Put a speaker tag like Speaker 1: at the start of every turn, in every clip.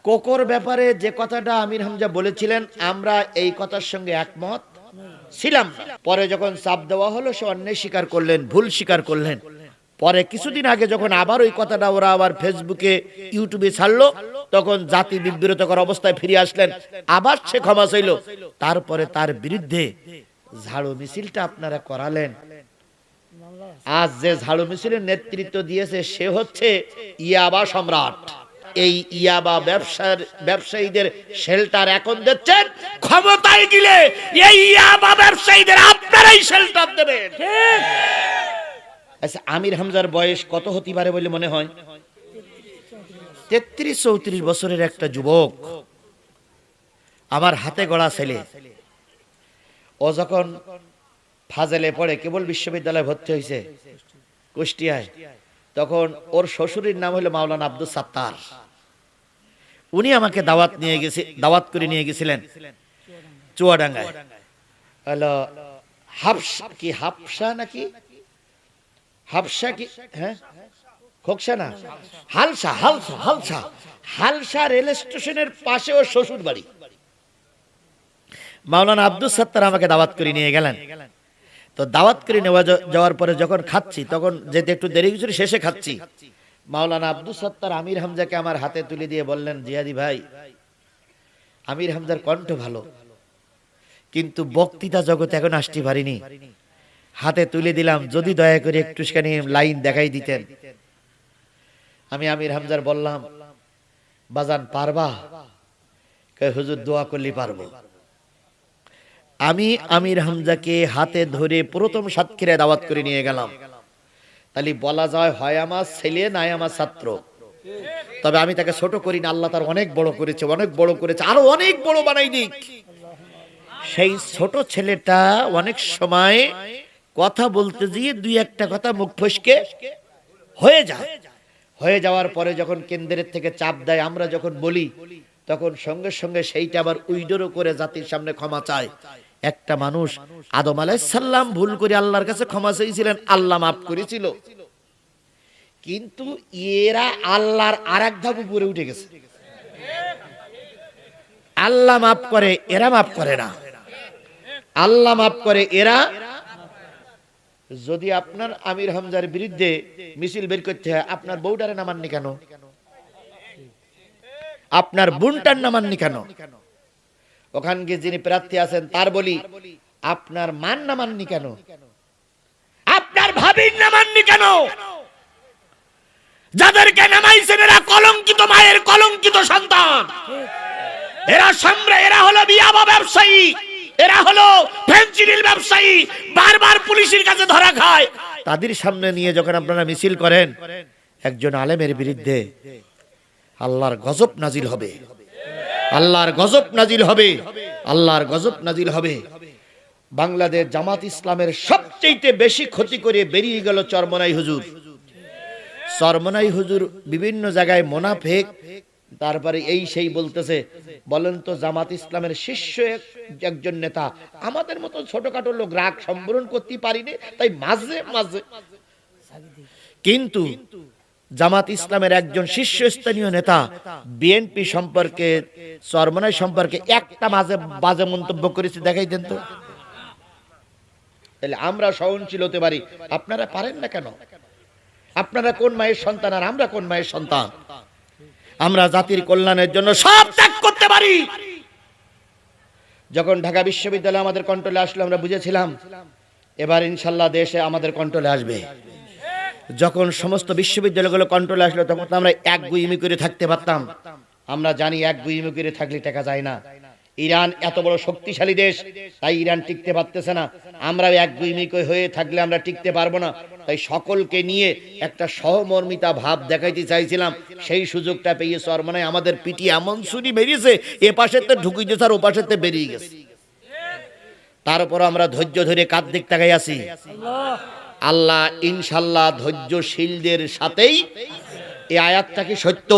Speaker 1: কোকোর ব্যাপারে যে কথাটা আমির হামজা বলেছিলেন, আমরা এই কথার সঙ্গে একমত ছিলাম না। পরে যখন চাপ দেওয়া হলো, সে অন্যায় স্বীকার করলেন, ভুল স্বীকার করলেন। পরে কিছুদিন আগে যখন আবার ওই কথাটা ওরা আবার ফেসবুকে, ইউটিউবে ছাড়লো, তখন জাতি বিব্রতকর অবস্থায় ফিরে আসলেন, আবার সে ক্ষমা চাইল। তারপরে তার বিরুদ্ধে ঝাড়ু মিছিলটা আপনারা করালেন। আজ যে ঝাড়ু মিছিলের নেতৃত্ব দিয়েছে সে হচ্ছে ইয়াবা সম্রাট। এই ইয়াবা ব্যবসায়ীদের শেল্টার এখন দিচ্ছেন, ক্ষমতায় গেলে এই ইয়াবা ব্যবসায়ীদের আপনারাই শেল্টার দেবেন। আচ্ছা, আমির হামজার বয়স কত হতে পারে বলে মনে হয়? 33-34 বছরের একটা যুবক, আমার হাতে গড়া ছেলে। ও যখন ফাজেলে পড়ে, কেবল বিশ্ববিদ্যালয়ে ভর্তি হয়েছে কুষ্টিয়ায়, তখন ওর শ্বশুরের নাম হলো মাওলানা আব্দুল সাত্তার। উনি আমাকে দাওয়াত করে নিয়ে গেছিলেন চুয়াডাঙ্গায়। হলো হাফসা নাকি হাফসা কি, হ্যাঁ খোকসা না, হালসা হালসা হালসা হালসা রেল স্টেশনের পাশে ওর শ্বশুর বাড়ি। মাওলানা আব্দুল সাত্তার আমাকে দাওয়াত করে নিয়ে গেলেন। তো দাওয়াত করে যাওয়ার পরে যখন খাচ্ছি, তখন যেতে একটু দেরি হয়েছিল, শেষে খাচ্ছি। মাওলানা আব্দুল সাত্তার আমির হামজাকে আমার হাতে তুলে দিয়ে বললেন, জিয়াদি ভাই, আমির হামজার কণ্ঠ ভালো, কিন্তু বক্তৃতা জগতে এখন আসতে পারিনি। হাতে তুলে দিলাম, যদি দয়া করে একটুখানি লাইন দেখাই দিতেন। আমি আমির হামজার বললাম, বাজান পারবা? কয় হুজুর দোয়া করলে পারবো। আমি আমির হামজাকে হাতে ধরে প্রথম সাতক্ষীরায় দাওয়াত করে নিয়ে গেলাম। তাহলে বলা যায় হয় আমার ছেলে, নাই আমার ছাত্র। তবে আমি তাকে ছোট করি না, আল্লাহ তার অনেক বড় করেছে, অনেক বড় করেছে, আরো অনেক বড় বানাই দিক। সেই ছোট ছেলেটা অনেক সময় কথা বলতে গিয়ে দুই একটা কথা মুখ ফসকে হয়ে যায়। হয়ে যাওয়ার পরে যখন কেন্দ্রের থেকে চাপ দেয়, আমরা যখন বলি, তখন সঙ্গে সঙ্গে সেইটা আবার উইডোরও করে জাতির সামনে ক্ষমা চায়। একটা মানুষ আদম আলাইহিস সালাম ভুল করে আল্লাহর কাছে ক্ষমা চেয়েছিলেন, আল্লাহ মাফ করেছিল। কিন্তু এরা আল্লাহর আরেক ধাপ উপরে উঠে গেছে। আল্লাহ মাফ করে, এরা মাফ করে না। আল্লাহ মাফ করে, এরা। যদি আপনার আমির হামজার বিরুদ্ধে মিছিল বের করতে হয়, আপনার বউটারে নামাননি কেন? আপনার বোনটার নামাননি কেন? ওখানে যিনি প্রার্থী আছেন তার বলি, আপনার মান নামাননি কেন? আপনার ভাবির নামাননি কেন? যাদেরকে নামাইছেন এরা কলঙ্কিত মায়ের কলঙ্কিত সন্তান। এরা হলো বিয়াবা ব্যবসায়ী, এরা হলো ফেনচিডিল ব্যবসায়ী, বারবার পুলিশের কাছে ধরা খায়। তাদের সামনে নিয়ে যখন আপনারা মিছিল করেন, একজন আলেমের বিরুদ্ধে আল্লাহর গজব নাজিল হবে, আল্লাহর গজব নাজিল হবে, আল্লাহর গজব নাজিল হবে। বাংলাদেশ জামাত ইসলামের সবচেয়ে বেশি ক্ষতি করে বেরিয়ে গেল চরমনাই হুজুর। চরমনাই হুজুর বিভিন্ন জায়গায় মুনাফিক, তারপরে এই সেই বলতেছে। বলেন তো, জামাত ইসলামের শীর্ষ একজন নেতা, আমাদের মতো ছোটখাটো লোক রাগ সম্বরণ করতে পারিনি, তাই মাঝে মাঝে। কিন্তু জামাত ইসলামের একজন শীর্ষস্থানীয় নেতা বিএনপি সম্পর্কে, চরমনাই সম্পর্কে একটা মাঝে বাজে মন্তব্য করেছে, দেখাই দেন তো। তাহলে আমরা সহনশীল হতে পারি, আপনারা পারেন না কেন? আপনারা কোন মায়ের সন্তান আর আমরা কোন মায়ের সন্তান? আমরা জাতির কল্যাণের জন্য সব ত্যাগ করতে পারি। যখন ঢাকা বিশ্ববিদ্যালয় আমাদের কন্ট্রোলে আসলো, আমরা বুঝেছিলাম এবার ইনশাল্লাহ দেশে আমাদের কন্ট্রোলে আসবে। যখন সমস্ত বিশ্ববিদ্যালয়গুলো কন্ট্রোলে আসলো, তখন আমরা এক গুইমি করে থাকতে পারতাম। আমরা জানি এক গুইমি করে থাকলে টাকা যায় না। ইরান এত বড় শক্তিশালী দেশ, তাই ইরান টিকতে পারতেছে না। আমরা এক গুইমি হয়ে থাকলে আমরা টিকতে পারবো না। তাই সকলকে নিয়ে একটা সহমর্মিতা ভাব দেখাইতে চাইছিলাম। সেই সুযোগটা পেয়ে চরমনাই আমাদের পিটি এমন ছুরি বেরিয়েছে, এ পাশেতে ঢুকিয়েছে আর ও পাশেতে বেরিয়ে গেছে। তারপর আমরা ধৈর্য ধরে কার দিক তাকাই আছি? আল্লাহ ইনশাল্লাহ ধৈর্যশীলদের সাথেই। এই আয়াতটা কি সত্য?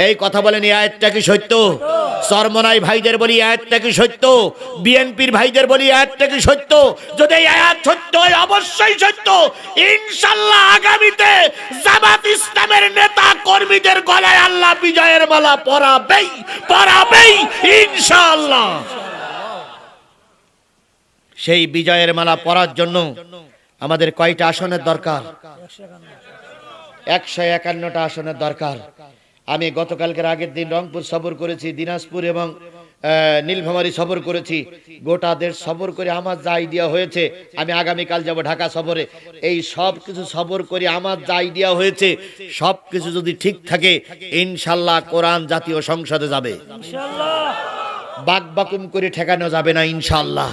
Speaker 1: এই কথা বলেন, এই আয়াতটা কি সত্য? চরমনাই ভাইদের বলি আয়াতটা কি সত্য, বিএনপির ভাইদের বলি আয়াতটা কি সত্য? যদি এই আয়াত সত্য হয়, অবশ্যই সত্য, ইনশাআল্লাহ আগামীতে জামাত ইসলামের নেতা কর্মীদের গলায় আল্লাহ বিজয়ের মালা পরাবেই পরাবেই ইনশাআল্লাহ। সেই বিজয়ের মালা পরার জন্য আমাদের কয়টা আসনের দরকার? 151টা আসনের দরকার। আমি গতকালকের আগের দিন রংপুর সফর করেছি, দিনাজপুর এবং নীলফামারী সফর করেছি। গোটা দেশ সফর করে আমার যা আইডিয়া হয়েছে, আমি আগামীকাল যাব ঢাকা সফরে। এই সব কিছু সফর করে আমার যা আইডিয়া হয়েছে, সব কিছু যদি ঠিক থাকে, ইনশাআল্লাহ কোরআন জাতীয় সংসদে যাবে। বাকবাকুম করে ঠেকানো যাবে না ইনশাআল্লাহ।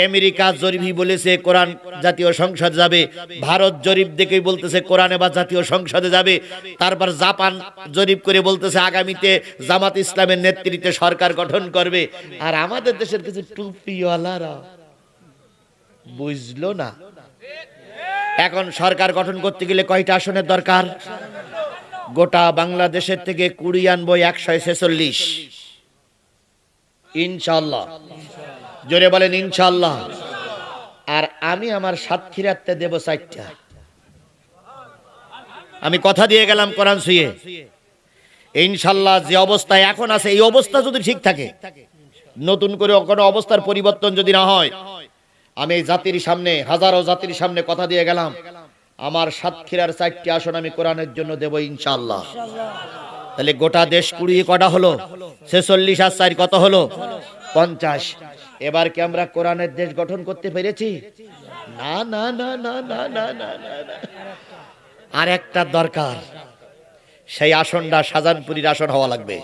Speaker 1: আমেরিকা জরিপই বলেছে কোরআন জাতীয় সংসদে যাবে, ভারত জরিপ দেখেই বলতেছে কোরআন এবার জাতীয় সংসদে যাবে, তারপর জাপান জরিপ করে বলতেছে আগামীতে জামাত ইসলামের নেতৃত্বে সরকার গঠন করবে। আর আমাদের দেশের কিছু টুপিওয়ালারা বুঝলো না। এখন সরকার গঠন করতে গেলে কয়টা আসনের দরকার? গোটা বাংলাদেশের থেকে 20 আনবো 146 ইনশাআল্লাহ। জোরে বলেন ইনশাআল্লাহ। আর আমি আমার সাতক্ষীরাতে দেব 4টা। আমি কথা দিয়ে গেলাম কোরআন ছুঁয়ে, ইনশাআল্লাহ যে অবস্থায় এখন আছে এই অবস্থা যদি ঠিক থাকে, নতুন করে কোনো অবস্থার পরিবর্তন যদি না হয়, আমি এই জাতির সামনে, হাজারো জাতির সামনে কথা দিয়ে গেলাম, আমার সাতক্ষীরার 4টি আসন আমি কোরআনের জন্য দেব ইনশাআল্লাহ। তাহলে গোটা দেশ 20 কটা হলো? 46 আর 4 কত হলো? 50। এবার কি আমরা কোরআনের দেশ গঠন করতে পেরেছি? না না না না না না না না। আর একটা দরকার, সেই আসনটা শাহজাহানপুরীর আসন হওয়া লাগবে।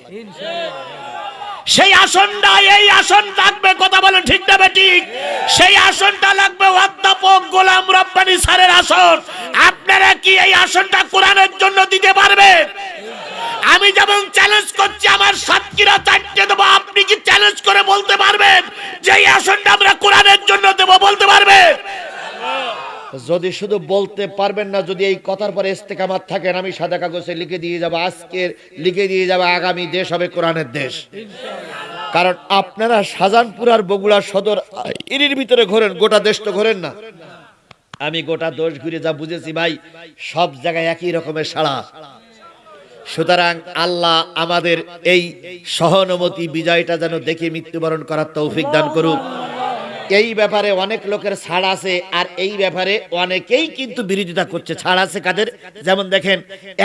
Speaker 1: সেই আসনটা, এই আসন লাগবে, কথা বলেন ঠিক না বেঠিক? সেই আসনটা লাগবে অধ্যাপক গোলাম রব্বানী স্যারের আসন। আপনারা কি এই আসনটা কোরআনের জন্য দিতে পারবেন? আমি যেমন চ্যালেঞ্জ করছি আমার সাতক্ষীরা 4টে দেবো, আপনি কি চ্যালেঞ্জ করে বলতে পারবেন যে এই আসনটা আমরা কোরআনের জন্য দেব? বলতে পারবেন? যদি শুধু বলতে পারবেন না, যদি এই কথার পরে ইস্তেকামাত থাকেন, আমি সাদা কাগজে লিখে দিয়ে যাব, আজকের লিখে দিয়ে যাব, আগামী দেশ হবে কোরআনের দেশ। কারণ আপনারা শাহজাহানপুর আর বগুড়া সদর এর ভিতরে ঘোরেন, গোটা দেশ তো ঘোরেন না। আমি গোটা দেশ ঘুরে যা বুঝেছি ভাই, সব জায়গায় একই রকমের সাড়া। সুতরাং আল্লাহ আমাদের এই সহানুভূতি বিজয়টা যেন দেখে মৃত্যুবরণ করার তৌফিক দান করুক। এই ব্যাপারে অনেক লোকের ছাড় আছে, আর এই ব্যাপারে অনেকেই কিন্তু বিরোধিতা করছে। ছাড় আছে কাদের? যেমন দেখেন,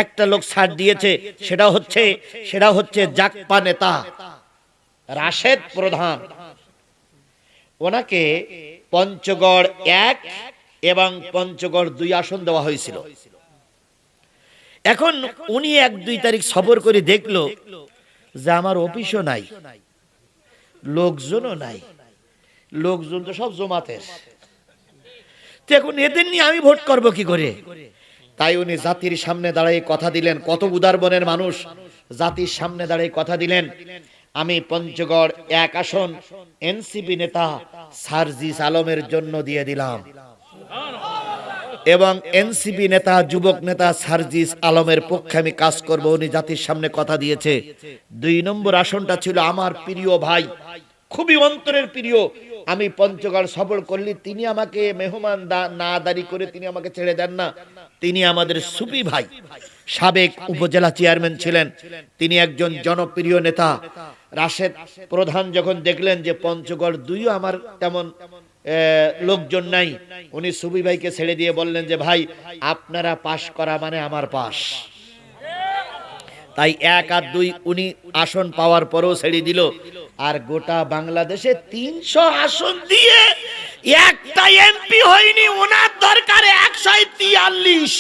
Speaker 1: একটা লোক ছাড় দিয়েছে, সেটা হচ্ছে জাকপা নেতা রাশেদ প্রধান। ওনাকে পঞ্চগড় 1 এবং পঞ্চগড় 2 আসন দেওয়া হয়েছিল। এখন উনি 1-2 তারিখ সফর করে দেখলো যে আমার অফিসও নাই, লোকজনও নাই, লোকজন তো সব জমাতের। এখন এদের নিয়ে আমি ভোট করব কি করে? তাই উনি জাতির সামনে দাঁড়িয়ে কথা দিলেন। কত উদার মনের মানুষ, জাতির সামনে দাঁড়িয়ে কথা দিলেন, আমি পঞ্চগড় 1 আসন এনসিপি নেতা সার্জিস আলমের জন্য দিয়ে দিলাম। এবং এনসিপি নেতা, যুবক নেতা সার্জিস আলমের পক্ষে আমি কাজ করব, উনি জাতির সামনে কথা দিয়েছে। 2 নম্বর আসনটা ছিল আমার প্রিয় ভাই, খুবই অন্তরের প্রিয়। আমি পঞ্চগড় সফর করলে তিনি আমাকে মেহমান না দাঁড়ি করে তিনি আমাকে ছেড়ে দেন না। তিনি আমাদের সুফি ভাই, সাবেক উপজেলা চেয়ারম্যান ছিলেন, তিনি একজন জনপ্রিয় নেতা। রাশেদ প্রধান যখন দেখলেন যে পঞ্চগড় 2 আমার তেমন লোকজন নাই, উনি সুবি ভাইকে ছেড়ে দিয়ে বললেন যে ভাই আপনারা পাশ করা মানে আমার পাশ। তাই 1 আর 2 উনি আসন পাওয়ার পরেও ছেড়ে দিল। আর গোটা বাংলাদেশে 300 আসন দিয়ে একটা এমপি হয়নি, ওনার দরকার 143।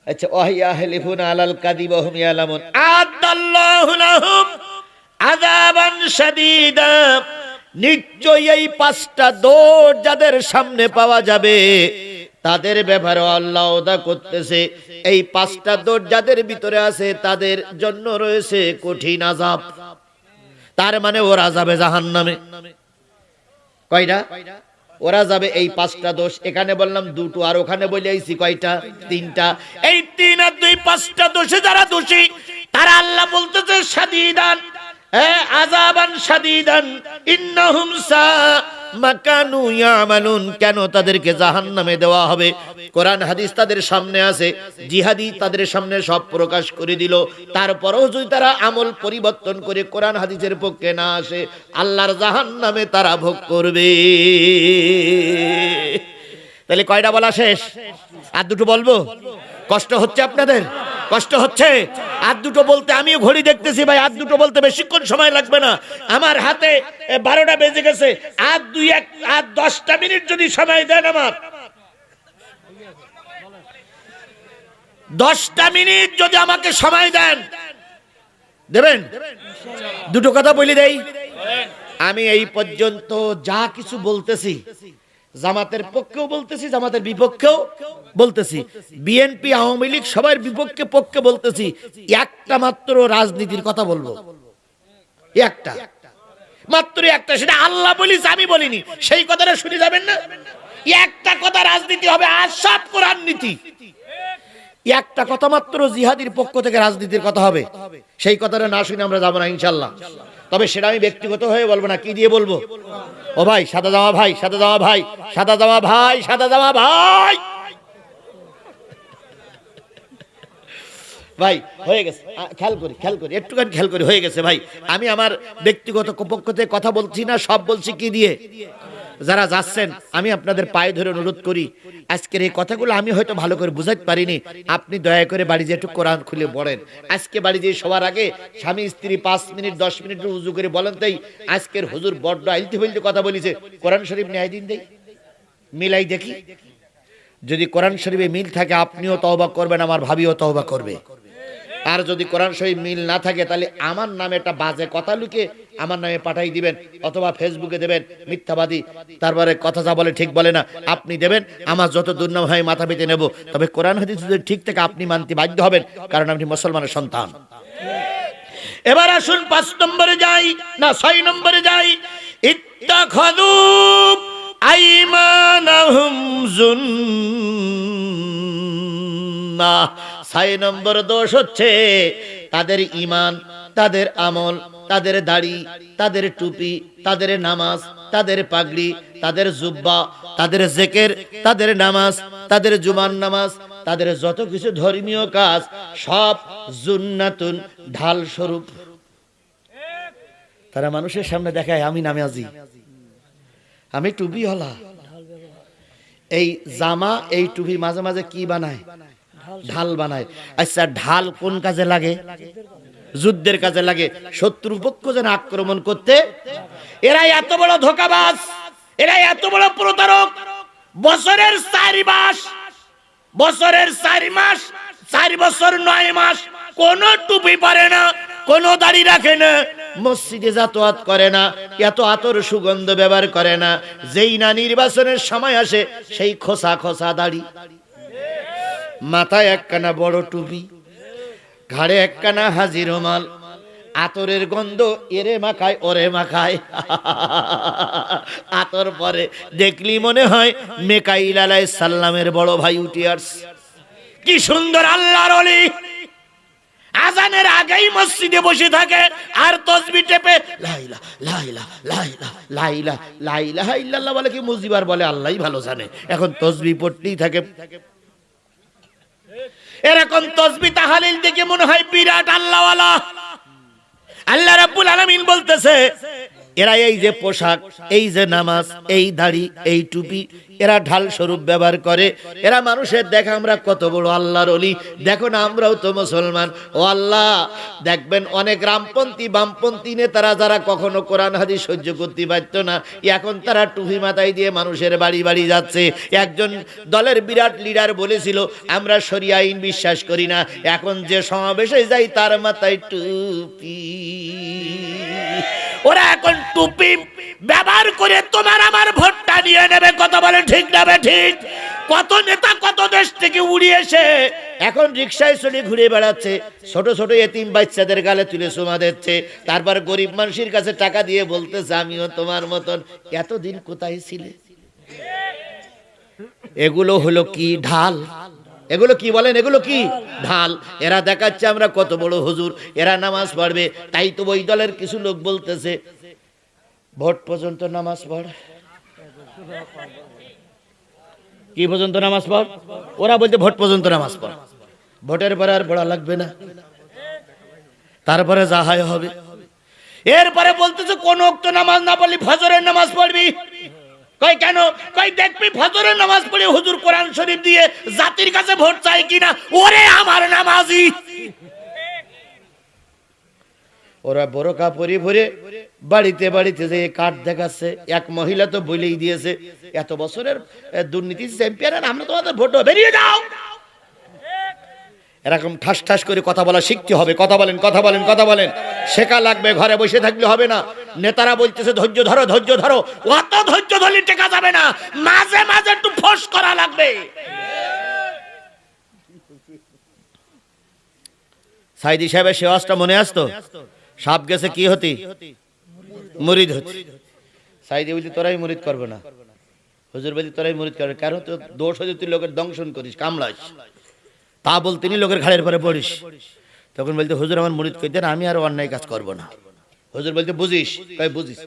Speaker 1: আচ্ছা, ওয়াহিয়াহলিফুনা আলাল কাযিব ওয়া হুম ইয়ালামুন আদাল্লাহু লাহুম আযাবান শাদীদা। নিশ্চয়ই এই 5টা দোষ যাদের সামনে পাওয়া যাবে তাদের ব্যাপারে আল্লাহ ওয়াদা করতেছে, এই 5টা দোষ যাদের ভিতরে আছে তাদের জন্য রয়েছে কঠিন আযাব। তার মানে ওরা যাবে জাহান্নামে। কয়টা? ওরা যাবে এই 5টা দোষ, এখানে বললাম 2টো, আর ওখানে বলে আইছি কয়টা? 3টা। এই 3 আর 2 5টা দোষে যারা দোষী, তারা আল্লাহ বলতেছে শাদীদান, আযাবান শাদীদান ইন্নাহুম মা কানু ইয়ামালুন। কেন তাদেরকে জাহান্নামে দেওয়া হবে? কোরআন হাদিস তাদের সামনে আছে, জিহাদি তাদের সামনে সব প্রকাশ করে দিল। তারপরেও যদি তারা আমল পরিবর্তন করে কোরআন হাদিসের পক্ষে না আসে, আল্লাহর জাহান্নামে তারা ভোগ করবে। তাহলে কয়টা বলা শেষ? আর 2টো বলবো? কষ্ট হচ্ছে আপনাদের? কষ্ট হচ্ছে? আর 2টো বলতে আমিও ঘড়ি দেখতেছি ভাই, আর 2টো বলতে বেশিক্ষণ সময় লাগবে না। আমার হাতে 12টা বেজে গেছে। আর 10টা মিনিট যদি সময় দেন, আমার 10টা মিনিট যদি আমাকে সময় দেন, দেবেন? 2টো কথা বলি দেই। আমি এই পর্যন্ত যা কিছু বলতেছি, জামাতের পক্ষেও বলতেছি, জামাতের বিপক্ষেও বলতেছি, বিএনপি আওয়ামী লীগ সবার বিপক্ষে পক্ষে বলতেছি। একটা মাত্র রাজনীতির কথা বলবো, একটা মাত্র একটা, সেটা আল্লাহ বলিস, আমি বলিনি। সেই কথাটা শুনে যাবেন না। একটা কথা রাজনীতি হবে, আর সব কোরআন নীতি। একটা কথা মাত্র জিহাদির পক্ষ থেকে রাজনীতির কথা হবে, সেই কথাটা না শুনে আমরা যাবো না ইনশাল্লাহ। তবে সেটা আমি ব্যক্তিগত হয়ে বলবো না, কি দিয়ে বলবো? ও ভাই সাদা জামা ভাই, সাদা জামা ভাই, সাদা জামা ভাই, সাদা জামা ভাই, ভাই হয়ে গেছে, খেয়াল করি একটুখানি খেয়াল করি, হয়ে গেছে ভাই। আমি আমার ব্যক্তিগত পক্ষ থেকে কথা বলছি না, সব বলছি কি দিয়ে? যারা যাচ্ছেন, আমি আপনাদের পায়ে ধরে অনুরোধ করি, আজকের এই কথাগুলো আমি হয়তো ভালো করে বুঝাতে পারিনি, আপনি দয়া করে বাড়ি যেয়ে একটু কোরআন খুলে পড়েন। আজকে বাড়ি যেয়ে সবার আগে স্বামী স্ত্রী 5 মিনিট 10 মিনিট উজু করে বলেন, তাই আজকের হুজুর বড্ড আইলতে ফেলতে কথা বলেছে, কোরআন শরীফ ন্যায় দিন দেই, মিলাই দেখি। যদি কোরআন শরীফে মিল থাকে, আপনিও তওবা করবেন, আমার ভাবিও তওবা করবে। আর যদি কোরআন শরীফ মিল না থাকে, তাহলে আমার নামে একটা বাজে কথা লিখে আমার নামে পাঠাই দিবেন, অথবা ফেসবুকে দেবেন, মিথ্যাবাদী, তারপরে কথা যা বলে ঠিক বলে না, আপনি দেবেন। আমার যত দুর্নাম হয় মাথা পেতে নেব, তবে কোরআন হাদিস যদি ঠিক থেকে আপনি মানতে বাধ্য হবেন, কারণ আপনি মুসলমানের সন্তান। এবার আসুন 5 নম্বরে যাই, না 6 নম্বরে যাই। ইত্তাখাযু আইমানাহুম যুন্নাহ। 6 নম্বর দোষ হচ্ছে তাদের ঈমান, তাদের আমল, তাদের দাড়ি, তাদের টুপি, তাদের নামাজ, তাদের পাগড়ি, তাদের জুব্বা, তাদের জিকির, তাদের নামাজ, তাদের জুমার নামাজ, তাদের যত কিছু ধর্মীয় কাজ, সব জুন্নাতুন, ঢাল স্বরূপ। তারা মানুষের সামনে দেখায় আমি নামাজি, আমি টুপিওয়ালা। এই জামা, এই টুপি মাঝে মাঝে কি বানায়? ঢাল বানায়। আচ্ছা, ঢাল কোন কাজে লাগে? যুদ্ধের কাজে লাগে, শত্রু পক্ষ যেন আক্রমণ করতে। এরা এত বড় ধোঁকাবাজ, এরা এত বড় প্রতারক। বছরের 4 মাস, বছরের 4 মাস, 4 বছর 9 মাস কোন টুপি পরে না, কোন দাড়ি রাখে না, মসজিদে যাতায়াত করে না, এত আতর সুগন্ধ ব্যবহার করে না। যেই না নির্বাচনের সময় আসে, সেই খোসা খোসা দাড়ি, মাথায় একখানা বড় টুপি, ঘাড়ে একখানা হাজি রুমাল, আতরের গন্ধ এরে মাখায় ওরে মাখায়। আতর পরে দেখলি মনে হয় মিকাইল আলাইহিস সালামের বড় ভাই উঠে আসছে। কি সুন্দর আল্লাহর ওলি! আজানের আগেই মসজিদে বসে থাকে আর তাসবিহ টেপে লা ইলাহা লা ইলাহা লা ইলাহা লা ইলাহা লা ইলাহা ইল্লাল্লাহ বলে কি মুজিবার বলে, আল্লাহই ভালো জানে। এখন তাসবিহ পড়তেই থাকে। এরকম তাসবিহ তাহলিল দেখে মনে হয় বিরাট আল্লাহওয়ালা। আল্লাহ রাব্বুল আলামিন বলতেছে, এরা এই যে পোশাক, এই যে নামাজ, এই দাড়ি, এই টুপি, এরা ঢাল স্বরূপ ব্যবহার করে। এরা মানুষের দেখা আমরা কত বড় আল্লাহর ওলি, দেখো না আমরাও তো মুসলমান। ও আল্লাহ, দেখবেন অনেক রামপন্থী বামপন্থী নেতারা যারা কখনো কোরআন হাদিস সহ্য করতে পারত না, এখন তারা টুপি মাথায় দিয়ে মানুষের বাড়ি বাড়ি যাচ্ছে। একজন দলের বিরাট লিডার বলেছিল, আমরা শরিয়া আইন বিশ্বাস করি না, এখন যে সমাবেশে যাই তার মাথায় টুপি। ওরা এখন টুপি ব্যবহার করে তোমার আমার ভোটটা নিয়ে নেবে। কথা বলে ঠিক না ঠিক? কত নেতা কত দেশ থেকে উড়িয়েছে, এখন রিকশায় চলে ঘুরে বেড়াচ্ছে, ছোট ছোট এতিম বাচ্চাদের গালে তুলে চুমা দিচ্ছে, তারপর গরিব মানুষের কাছে টাকা দিয়ে বলতেছে আমিও তোমার মতন। এতদিন কোথায় ছিলে? এগুলো হলো কি ঢাল, এগুলো কি বলেন, এগুলো কি ঢাল। এরা দেখাচ্ছে আমরা কত বড় হুজুর, এরা নামাজ পড়বে। তাই তো ওই দলের কিছু লোক বলতেছে ভোট পর্যন্ত নামাজ পড়। কি পর্যন্ত নামাজ পড়? ওরা বলতে ভোট পর্যন্ত নামাজ পড়, ভোটের পরে আর পড়া লাগবে না, তারপরে যা হয় হবে। এরপরে বলতেছে কোন ওয়াক্ত নামাজ না পড়লি ফজরের নামাজ পড়বি। কই কেন? কই দেখবি ফজরের নামাজ পড়ে হুজুর কোরআন শরীফ দিয়ে জাতির কাছে ভোট চাই কিনা। ওরে আমার নামাজি, ওরা বোরকা পরি ভরে বাড়িতে বাড়িতে যে কার্ড দেখাচ্ছে। এক মহিলা তো বলেই দিয়েছে এত বছরের দুর্নীতি চ্যাম্পিয়ন, আমরা তোমাদের ভোট বেরিয়ে যাও। এরকম ঠাস ঠাস করে কথা বলা শিখতে হবে। কথা বলেন, কথা বলেন, কথা বলেন, শেখা লাগবে। ঘরে বসে থাকলে হবে না। নেতারা বলতেছে ধৈর্য ধরো, ধৈর্য ধরো। অত ধৈর্য ধরলে টেকা যাবে না, মাঝে মাঝে একটু ফোঁস করা লাগবে। সাইদি সাহেবের সে ওয়াজটা মনে আসতো, সাপ গেছে কি হতি, মুরিদ হতি। সাইদি বলছি তোরাই মুরিদ করবে না, হুজুর বলছি তোরাই মুরিদ করবে। কারণ তো দোষ হয়ে তুই লোকের দংশন করিস, কামলাস, তা বলতে নি লোকের ঘাড়ের পরে পড়িস। তখন বলতে হুজুর আমার মুরিদ কই দেন, আমি আর অন্যায় কাজ করব না। হুজুর বলতে বুঝিস, কই বুঝিস।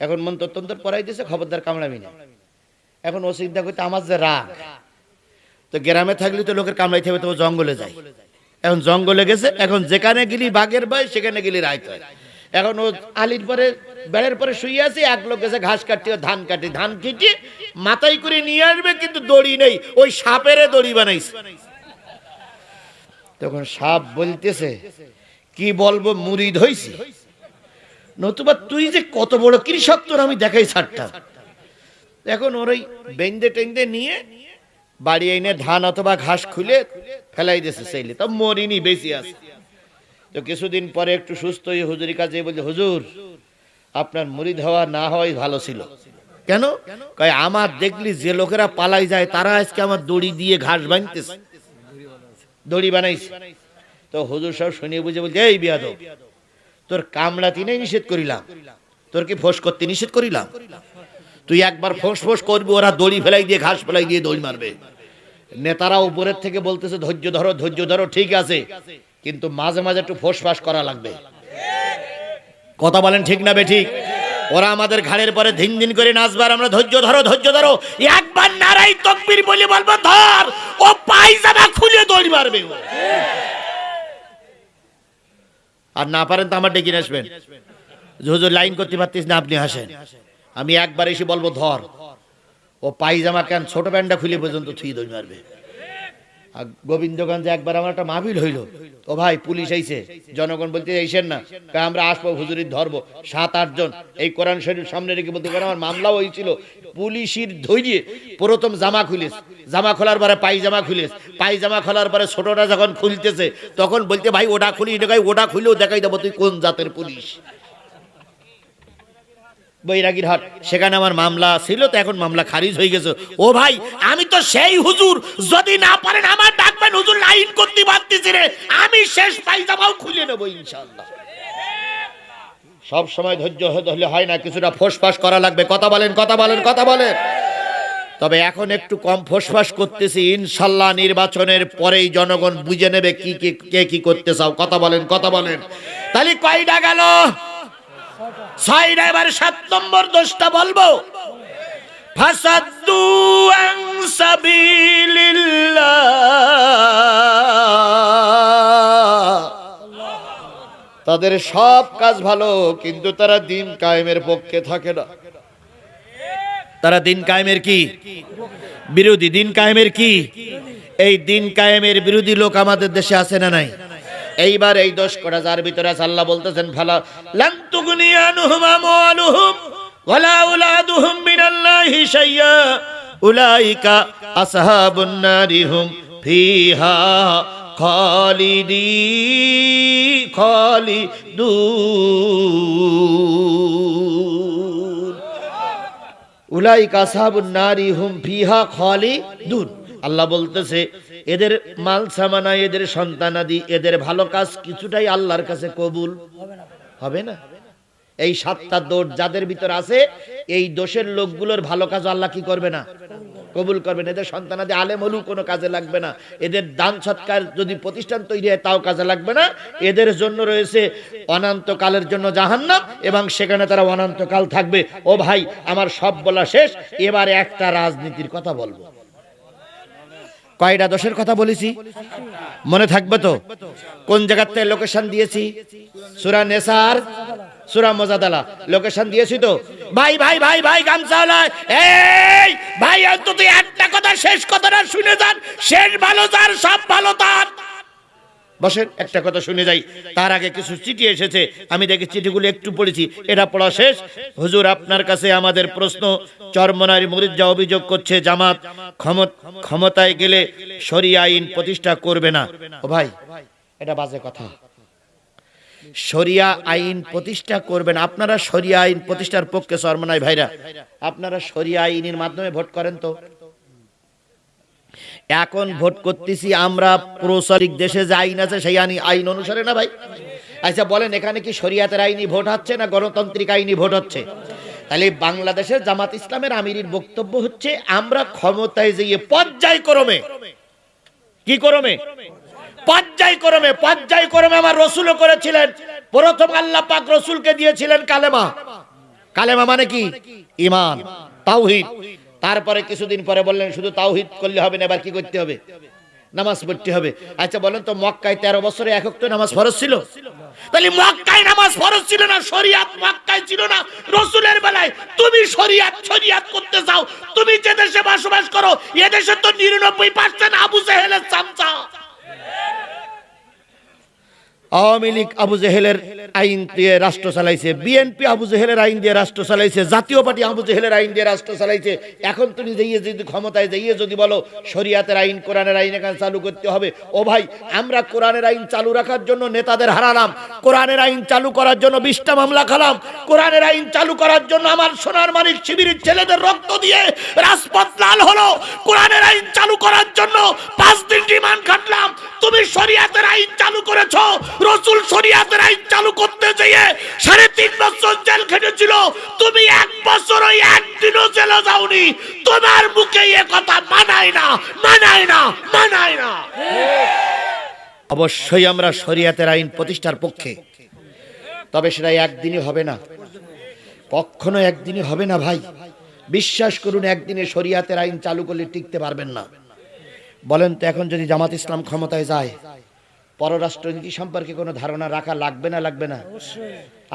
Speaker 1: এখন মন তন্তর পড়াই দিয়েছে, খবরদার কামড়াবি না। এখন ও চিন্তা করতে আমার যে রাগ, তো গ্রামে থাকলে তো লোকের কামড়াইতে হবে, তো জঙ্গলে যায়। এখন জঙ্গলে গেছে, এখন যেখানে গেলি বাঘের ভয়, সেখানে গেলি রাইত হয়। এখন ও আলির পরে বেড়ের পরে শুয়ে আছে, এক লোক গেছে ঘাস কাটি ধান কাটি, ধান কেটে মাথায় করে নিয়ে আসবে, কিন্তু দড়ি নেই, ওই সাপের দড়ি বানাইছে। তখন সাপ বলতেছে কি বলবো, মুরিদ হইছি, নতুবা তুই যে কত বড় কৃষক তোর আমি দেখাই ছাড়টা। এখন ওর ওই বেঁধে টেন্দে নিয়ে বাড়ি এনে ধান অথবা ঘাস খুলে ফেলাই দিয়েছে, সেইলে তো মরিনি, বেশি আছে। তো কিছুদিন পরে একটু সুস্থ হয়ে হুজুরের কাছে বলছে হুজুর আপনার মুরিদ হওয়া না হওয়াই ভালো ছিল। কেন? কয় আমার দেখলি যে লোকেরা পালাই যায় তারা আজকে আমার দড়ি দিয়ে ঘাস বানতেছে, দড়ি বানাইছে। তো হুজুর সব শুনিয়ে বুঝে বলছে এই বিয়াদব, তোর কামড়াতি নেই নিষেধ করিলাম, তোর কি ফোঁস করতে নিষেধ করিলাম? তুই একবার ফোঁস ফোঁস করবি, ওরা দড়ি ফেলাই দিয়ে ঘাস ফেলাই দিয়ে দড়ি মারবে। নেতারা উপরের থেকে বলতেছে ধৈর্য ধরো, ধৈর্য ধরো, ঠিক আছে, কিন্তু মাঝে মাঝে একটু ফোঁস ফাঁস করা লাগবে। কথা বলেন ঠিক না বেঠিক? ওরা আমাদের ঘাড়ের পরে ধিন ধিন করে নাচবার, আমরা ধৈর্য ধরো, ধৈর্য ধরো। একবার নারাই তাকবীর বলে বলবো ধর, ও পায়জামা খুলে দড়ি মারবে। আর না পারেন তো আমার ডেকে আসবেন, হুজুর লাইন করতে পারতিস না, আপনি হাসেন। আমি একবার এসে বলবো ধর, ও পায়জামা কেন ছোট প্যান্টটা খুলে পর্যন্ত থুই দড়ি মারবে। আর গোবিন্দগঞ্জে একবার আমার একটা মাহফিল হইল, ও ভাই পুলিশ আইছে, জনগণ বলতে আইসেন না, আমরা আসবো হুজুরির ধরবো। 7-8 জন এই কোরআন শরীফ সামনে রেখে বলতে পারে আমার মামলাও হয়েছিল। পুলিশের ধৈর্যে প্রথম জামা খুলিস, জামা খোলার পরে পায়জামা খুলিস, পায়জামা খোলার পরে ছোটটা যখন খুলতেছে তখন বলতে ভাই ওটা খুলি, দেখাই ওটা খুলেও দেখাই দেবো তুই কোন জাতের পুলিশ। বৈরাগীর হাট, সেখানে আমার মামলা ছিল, তো এখন মামলা খারিজ হয়ে গেছে। ও ভাই আমি তো সেই হুজুর, যদি না পারেন আমার ডাকবেন, হুজুর লাইন করতে পারতেছি রে, আমি শেষ পায়জামাও খুলে নেবো ইনশাআল্লাহ। সব সময় ধৈর্য ধরলে হয় না, কিছুটা ফোঁসফাস করা লাগবে। কথা বলেন, কথা বলেন, কথা বলেন। তবে এখন একটু কম ফোঁসফাস করতেছি, ইনশাআল্লাহ নির্বাচনের পরেই জনগণ বুঝে নেবে কি কে কি করতে চাও। কথা বলেন, কথা বলেন। তাহলে কয়টা গেল? 6টা। এবার 7 নম্বর দোষটা বলবো, ফাসাদু আন সাবিলিল্লাহ। তাদের সব কাজ ভালো, কিন্তু তারা দিন কায়েমের পক্ষে থাকে না। তারা দিন কায়েমের কি বিরোধী, দিন কায়েমের কি, এই দিন কায়েমের বিরোধী লোক আমাদের দেশে আছে না নাই? এইবার এই দোষ করা যার ভিতরে আছে, আল্লাহ বলতেছেন ফালা লান তুগনি আনহুম আমওয়ালুহুম ওয়ালা আওলাদুহুম মিনাল্লাহি শাইয়া উলাইকা আসহাবুন নারি হুম ফিহা খালিদুন। উলাইকা আসহাবুন নারি হুম ফিহা খালিদুন। আল্লাহ বলতেছে এদের মাল সামানা, এদের সন্তানাদি, এদের ভালো কাজ কিছুটাই আল্লাহর কাছে কবুল হবে না। এই 7টা দোষ যাদের ভিতর আছে, এই দোষের লোকগুলোর ভালো কাজ আল্লাহ কি করবে না। কবুল করবেন। এদের সন্তানাদি আলেম হলেও কোনো কাজে লাগবে না, এদের দান সৎকার যদি প্রতিষ্ঠান তৈরি হয় তাও কাজে লাগবে না। এদের জন্য রয়েছে অনন্তকালের জন্য জাহান্নাম, এবং সেখানে তারা অনন্তকাল থাকবে। ও ভাই, আমার সব বলা শেষ, এবারে একটা রাজনীতির কথা বলবো। কয়টা দোষের কথা বলেছি মনে থাকবে তো? কোন জায়গাতে লোকেশন দিয়েছি? সূরা নেসার, সূরা মুজাদালা লোকেশন দিয়েছি তো? ভাই ভাই ভাই ভাই গামছাওয়ালা, এই ভাই অন্তত একটা কথা, শেষ কথাটা শুনে যান। শেষ ভালো যার, সব ভালো তার। বসেন, একটা কথা শুনে যাই। তার আগে কিছু চিঠি এসেছে, আমি দেখি চিঠিগুলো একটু পড়েছি, এটা পড়া শেষ। হুজুর, আপনার কাছে আমাদের প্রশ্ন। চরমনারী মুরিদরা অভিযোগ করছে জামাত ক্ষমতায় গেলে শরিয়া আইন প্রতিষ্ঠা করবে না। ও ভাই, এটা বাজে কথা। শরিয়া আইন প্রতিষ্ঠা করবেন? আপনারা শরিয়া আইন প্রতিষ্ঠার পক্ষে চরমনাই ভাইরা, আপনারা শরিয়া আইনের মাধ্যমে ভোট করেন তো? এখন ভোট করতেছি আমরা প্রচলিত দেশে যে আইন আছে সেই আইন অনুসারে না ভাই? আচ্ছা বলেন, এখানে কি শরিয়াতের আইনি ভোট হচ্ছে না গণতান্ত্রিক আইনি ভোট হচ্ছে? তাহলে বাংলাদেশের জামাত ইসলামের আমিরের বক্তব্য হচ্ছে আমরা ক্ষমতায় যেয়ে পর্যায়ক্রমে, কি ক্রমে? পর্যায়ক্রমে, পর্যায়ক্রমে আমার রসুলও করেছিলেন। প্রথম আল্লাহ পাক রসুলকে দিয়েছিলেন কালেমা। কালেমা মানে কি? ঈমান, তাওহীদ। তারপরে কিছুদিন পরে বললেন শুধু তাওহীদ করলে হবে না, এবার কি করতে হবে? নামাজ পড়তে হবে। আচ্ছা বলেন তো, মক্কায় 13 বছরে এক ওয়াক্ত নামাজ ফরজ ছিল? তাহলে মক্কায় নামাজ ফরজ ছিল না, শরিয়াত মক্কায় ছিল না রাসূলের বেলায়। তুমি শরিয়াত করতে যাও, তুমি যে দেশে বসবাস করো এ দেশে তো 99% আবু জেহেলের চামচা। আওয়ামী লীগ আবু জেহেলের আইন দিয়ে রাষ্ট্র চালাইছে, বিএনপি আবু জেহেলের আইন দিয়ে রাষ্ট্র চালাইছে, জাতীয় পার্টি আবু জেহেলের আইন দিয়ে রাষ্ট্র চালাইছে। এখন তুমি যাইয়ে যদি ক্ষমতায় যাইয়ে যদি বলো শরিয়াতের আইন, কোরআনের আইন এখানে চালু করতে হবে, ও ভাই, আমরা কোরআনের আইন চালু রাখার জন্য নেতাদের হারালাম, কোরআনের আইন চালু করার জন্য 20টা মামলা খালাম, কোরআনের আইন চালু করার জন্য আমার সোনার মানিক শিবিরের ছেলেদের রক্ত দিয়ে রাজপথ লাল হলো, কোরআনের আইন চালু করার জন্য 5 দিন রিমান্ড কাটলাম। তুমি শরিয়াতের আইন চালু করেছো, রাসূল শরিয়াতের আইন চালু করতে যেয়ে 3.5 বছর জেল খেটেছিল, তুমি 1 বছরও একদিনও জেলে যাওনি। তোমার মুখে এ কথা মানায় না, মানায় না, মানায় না। অবশ্যই আমরা শরিয়াতের আইন প্রতিষ্ঠার পক্ষে, তবে সেটা একদিনই হবে না, কখনো একদিনই হবে না ভাই। বিশ্বাস করুন, একদিনে শরিয়াতের আইন চালু করলে টিকতে পারবেন না। বলেন তো, এখন যদি জামাত ইসলাম ক্ষমতায় যায়, পররাষ্ট্রনীতি সম্পর্কে কোনো ধারণা রাখা লাগবে না, লাগবে না?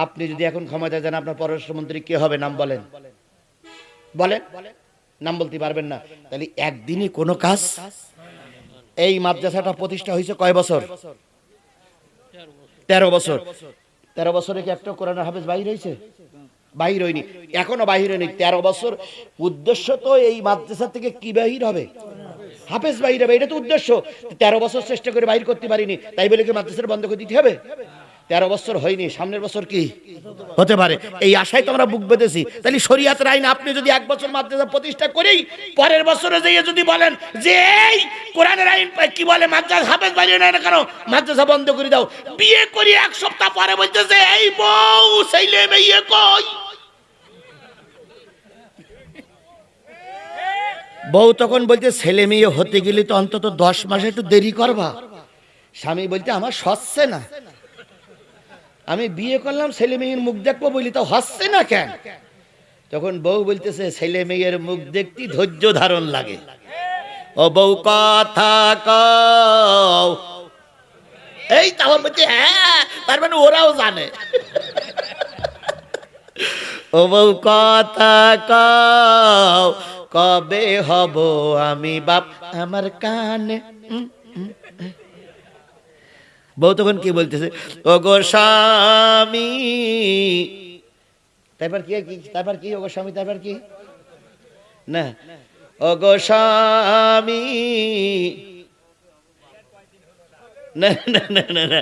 Speaker 1: আপনি যদি এখন ক্ষমতায় যান, আপনার পররাষ্ট্রমন্ত্রী কে হবে? নাম বলেন, বলেন, নাম বলতে পারবেন না। তাহলে একদিনই কোনো কাজ? এই মাদ্রাসাটা প্রতিষ্ঠা হয়েছে কয় বছর? 13 বছর। 13 বছরে কি একটা কোরআনের হাফেজ বাহির হয়েছে? বাহির হয়নি, এখনো বাহির হয়নি। 13 বছর উদ্দেশ্য তো এই মাদ্রাসা থেকে কি বাহির হবে? হাফেজ বাহির হবে, এটা তো উদ্দেশ্য। 13 বছর চেষ্টা করে বাহির করতে পারিনি, তাই বলে কি মাদ্রাসা বন্ধ করে দিতে হবে? 13 বছর হয়নি, সামনের বছর কি হতে পারে, এই আশায় তো আমরা বুক বেঁধেছি। তাহলে শরিয়াতের আইন আপনি যদি 1 বছর মাদ্রাসা প্রতিষ্ঠা করেই পরের বছরে যেয়ে যদি বলেন যে এই কোরআনের আইন কি বলে মাদ্রাসা হাফেজ বাহির হয় না কেন, মাদ্রাসা বন্ধ করে দাও, বিয়ে করি 1 সপ্তাহ পরে বলতেছে এই বউ ছেলে মেয়ে কই? বউ তখন বলতে ছেলে মেয়ে হতে গেলে তো অন্তত 10 মাস একটু দেরি করবা। স্বামী বলতে আমার হচ্ছে না, আমি বিয়ে করলাম ছেলে মেয়ের মুখ দেখবো বলি, তো হচ্ছে না কেন? তখন বউ বলতেছে ছেলে মেয়ের মুখ দেখতে ধৈর্য ধারণ লাগে। ও বউ কথা কও, এই তখন বলছে হ্যাঁ, তার মানে ওরাও জানে। ও বউ কথা কও, কবে হব আমি বাপ আমার কানে। বউ তখন কি বলতেছে, ও গো স্বামী, তারপর কি, তারপর কি, ও গো স্বামী, তারপর কি না, ও গো স্বামী, না না না না না,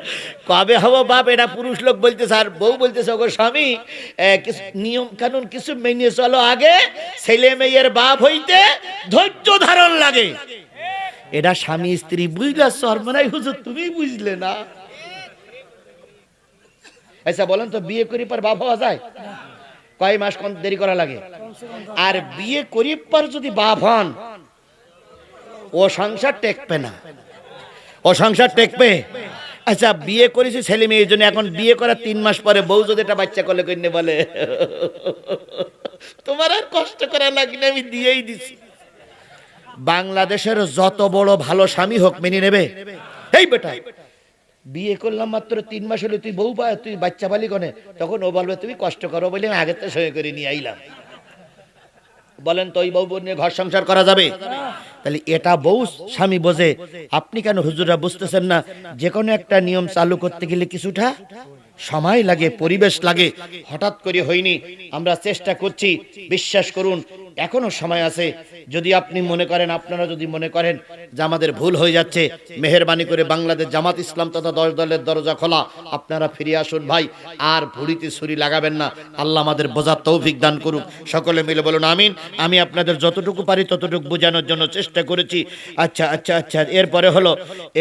Speaker 1: কবে হব বাপ এটা পুরুষ লোক বলতেছে, আর বউ বলতেছে ও গো স্বামী কিছু নিয়ম কানুন কিছু মেনে চলো, আগে ছেলে মেয়ের বাপ হইতে ধৈর্য ধারণ লাগে। এটা স্বামী স্ত্রী বুঝলা শর্মনাই হুজুর, তুমি বুঝলে না? আচ্ছা বলেন তো, বিয়ে করি পর বাপ হওয়া যায়? কয় মাস কোন দেরি করা লাগে? আর বিয়ে করি পর যদি বাপ হন ও সংসার টেকবে না, ও সংসার টেকবে। আচ্ছা বিয়ে করেছি ছেলে মেয়ের জন্য, এখন বিয়ে করার 3 মাস পরে বউ যদি একটা বাচ্চা কোলে করে বলে তোমার আর কষ্ট করা লাগলে আমি দিয়েই দিছি। বাংলাদেশের যত বড় ভালো স্বামী হোক মেনে নেবে? এই বেটা বিয়ে করলাম মাত্র 3 মাস হলে তুই বউ পায়, তুই বাচ্চা পালি কনে? তখন ও বলবে তুমি কষ্ট করো বলে আমি আগের থেকে সঙ্গে করে নিয়ে আইলাম। বলেন তো ওই বউ নিয়ে ঘর সংসার করা যাবে? তাহলে এটা বউ স্বামী বোঝে। আপনি কেন হুজুররা বুঝতেছেন না? যে কোনো একটা নিয়ম চালু করতে গেলে কিছুটা সময় লাগে, পরিবেশ লাগে, হঠাৎ করে হয়নি। আমরা চেষ্টা করছি, বিশ্বাস করুন এখনো সময় আছে। যদি আপনি মনে করেন, আপনারা যদি মনে করেন যে আমাদের ভুল হয়ে যাচ্ছে, মেহেরবানি করে বাংলাদেশ জামাত ইসলাম তথা 10 দলের দরজা খোলা, আপনারা ফিরে আসুন ভাই, আর ভুড়িতে ছুরি লাগাবেন না। আল্লাহ আমাদের বোঝার তৌফিক দান করুক। সকলে মিলে বলুন আমিন। আমি আপনাদের যতটুকু পারি ততটুকু বোঝানোর জন্য চেষ্টা করেছি। আচ্ছা আচ্ছা আচ্ছা, এরপরে হলো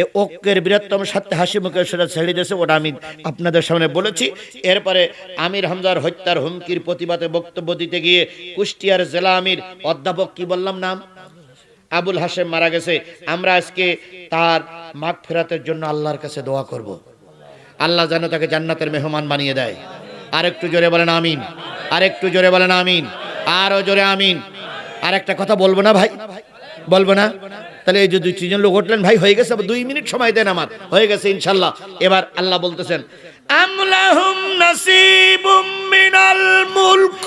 Speaker 1: এ ঐক্যের বৃহত্তম সাথে হাসি মুখে সেটা ছেড়ে দিয়েছে, ওটা আমি আপনাদের সামনে বলেছি। এরপরে আমির হামজার হত্যার হুমকির প্রতিবাদে বক্তব্য দিতে গিয়ে কুষ্টিয়ার জেলা আমির অধ্যাপক কি বললাম নাম, আবুল হাশেম মারা গেছে। আমরা আজকে তার মাগফিরাতের জন্য আল্লাহর কাছে দোয়া করব, আল্লাহ যেন তাকে জান্নাতের মেহমান বানিয়ে দেয়। আর একটু জোরে বলেন আমিন, আর একটু জোরে বলেন আমিন, আরো জোরে আমিন। আর একটা কথা বলবো না ভাই, বলবো না? তাহলে এই যে 2-3 লোক উঠলেন ভাই, হয়ে গেছে, 2 মিনিট সময় দেন, আমার হয়ে গেছে ইনশাল্লাহ। এবার আল্লাহ বলতেছেন আমলাহুম নাসিবুম মিনাল মুলক।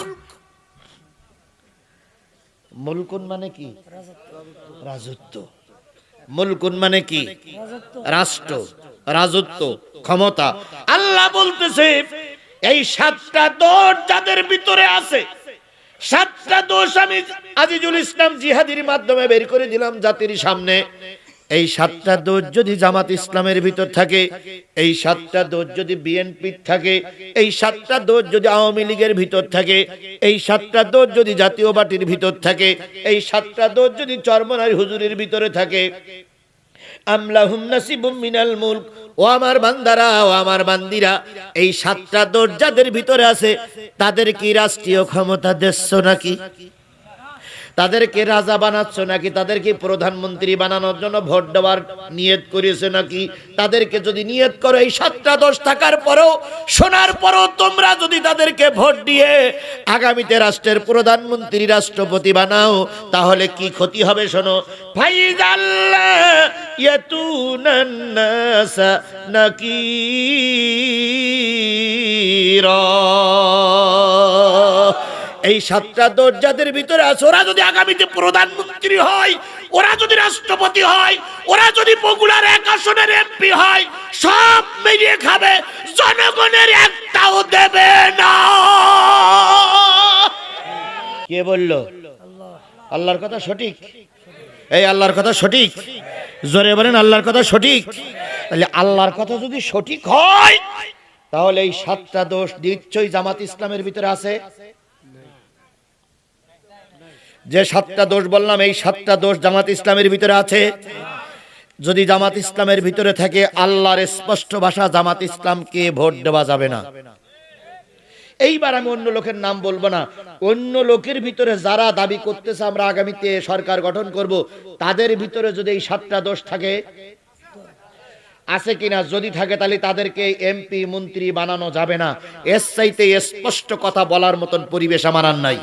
Speaker 1: মুলকুন মানে কি? রাজত্ব। মুলকুন মানে কি? রাষ্ট্র, রাজত্ব, ক্ষমতা। আল্লাহ বলতেছে এই 7টা দোষ যাদের ভিতরে আছে, 7টা দোষ আমি আজিজুল ইসলাম জিহাদির মাধ্যমে বের করে দিলাম জাতির সামনে। এই 7টা দোষ যদি জামাত ইসলামের ভিতর থাকে, এই 7টা দোষ যদি বিএনপির থাকে, এই 7টা দোষ যদি আওয়ামী লীগের ভিতর থাকে, এই 7টা দোষ যদি জাতীয় পার্টির ভিতর থাকে, এই 7টা দোষ যদি চরমনাই হুজুরের ভিতরে থাকে, আমলাহুম নাসিবুম মিনাল মুলক। ও আমার বান্দারা, ও আমার বান্দিরা, এই 7টা দোষ যাদের ভিতরে আছে তাদের কি রাষ্ট্রীয় ক্ষমতা দিচ্ছ নাকি? তাদেরকে রাজা বানাচ্ছ নাকি? তাদেরকে প্রধানমন্ত্রী বানানোর জন্য ভোট দেওয়ার নিয়ত করেছে নাকি? তাদেরকে যদি নিয়ত করো এই 7টা দোষ থাকার পরেও, শোনার পরও তোমরা যদি তাদেরকে ভোট দিয়ে আগামীতে রাষ্ট্রের প্রধানমন্ত্রী, রাষ্ট্রপতি বানাও, তাহলে কি ক্ষতি হবে শোনো। ফাইজাল্লা ইয়াতুনান নাসা নাকিরা। এই 7টা দোষ যাদের ভিতরে আছে, ওরা যদি আগামীতে প্রধানমন্ত্রী হয়, ওরা যদি রাষ্ট্রপতি হয়, ওরা যদি বগুড়ার 1 আসনের এমপি হয়, সব মিলিয়ে খাবে, জনগণের একটাও দেবে না। কে বলল? আল্লাহর কথা সঠিক। এই আল্লাহর কথা সঠিক, জোরে বলেন আল্লাহর কথা সঠিক। তাহলে আল্লাহর কথা যদি সঠিক হয়, তাহলে এই 7টা দোষ নিশ্চয়ই জামাত ইসলামের ভিতরে আছে। যে 7টা দোষ বললাম, এই 7টা দোষ জামাত ইসলামের ভিতরে আছে। যদি জামাত ইসলামের ভিতরে থাকে, আল্লাহর স্পষ্ট ভাষা, জামাত ইসলামকে ভোট দেওয়া যাবে না। এইবার আমি অন্য লোকের নাম বলবো না, অন্য লোকের ভিতরে যারা দাবি করতেছে আমরা আগামীতে সরকার গঠন করব, তাদের ভিতরে যদি এই 7টা দোষ থাকে, আছে কিনা? যদি থাকে তাহলে তাদেরকে এমপি মন্ত্রী বানানো যাবে না। এর চাইতে স্পষ্ট কথা বলার মতন পরিবেশ আমার আর নাই।